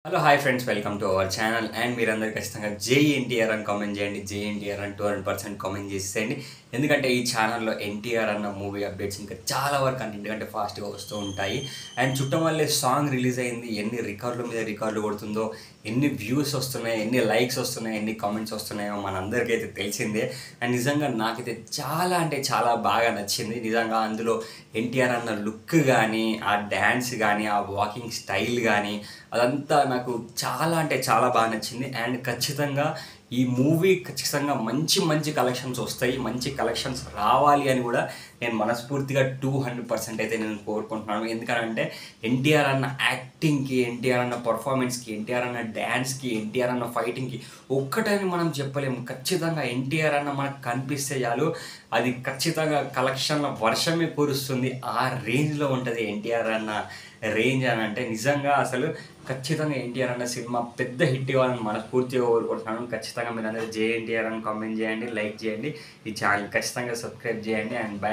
Hello hi friends, welcome to our channel. And మీరందరూ ఖచ్చితంగా జై ఎన్టీఆర్ అని కామెంట్ చేయండి. జై ఎన్టీఆర్ అని 200% కామెంట్ చేసేయండి. ఎందుకంటే ఈ ఛానల్లో ఎన్టీఆర్ అన్న మూవీ అప్డేట్స్ ఇంకా చాలా వరకు ఎందుకంటే ఫాస్ట్గా వస్తూ ఉంటాయి. అండ్ చుట్టం వల్లే సాంగ్ రిలీజ్ అయింది, ఎన్ని రికార్డుల మీద రికార్డులు కొడుతుందో, ఎన్ని వ్యూస్ వస్తున్నాయి, ఎన్ని లైక్స్ వస్తున్నాయి, ఎన్ని కామెంట్స్ వస్తున్నాయో మనందరికీ అయితే తెలిసిందే. అండ్ నిజంగా నాకైతే చాలా అంటే చాలా బాగా నచ్చింది. నిజంగా అందులో ఎన్టీఆర్ అన్న లుక్ కానీ, ఆ డ్యాన్స్ కానీ, ఆ వాకింగ్ స్టైల్ కానీ అదంతా నాకు చాలా అంటే చాలా బాగా నచ్చింది. అండ్ ఖచ్చితంగా ఈ మూవీ ఖచ్చితంగా మంచి మంచి కలెక్షన్స్ వస్తాయి, మంచి కలెక్షన్స్ రావాలి అని కూడా నేను మనస్ఫూర్తిగా 200% అయితే నేను కోరుకుంటున్నాను. ఎందుకంటే ఎన్టీఆర్ అన్న యాక్టింగ్కి, ఎన్టీఆర్ అన్న పర్ఫార్మెన్స్కి, ఎన్టీఆర్ అన్న డ్యాన్స్కి, ఎన్టీఆర్ అన్న ఫైటింగ్కి ఒక్కటని మనం చెప్పలేము. ఖచ్చితంగా ఎన్టీఆర్ అన్న మనకు కనిపిస్తే చాలు, అది ఖచ్చితంగా కలెక్షన్ల వర్షమే కురుస్తుంది. ఆ రేంజ్లో ఉంటుంది ఎన్టీఆర్ అన్న రేంజ్ అని అంటే నిజంగా అసలు ఖచ్చితంగా ఎన్టీఆర్ అన్న సినిమా పెద్ద హిట్ ఇవ్వాలని మనస్ఫూర్తిగా కోరుకుంటున్నాను. ఖచ్చితంగా మీరు అందరూ జే ఎన్టీఆర్ అని కామెంట్ చేయండి, లైక్ చేయండి, ఈ ఛానల్ ఖచ్చితంగా సబ్స్క్రైబ్ చేయండి. And by.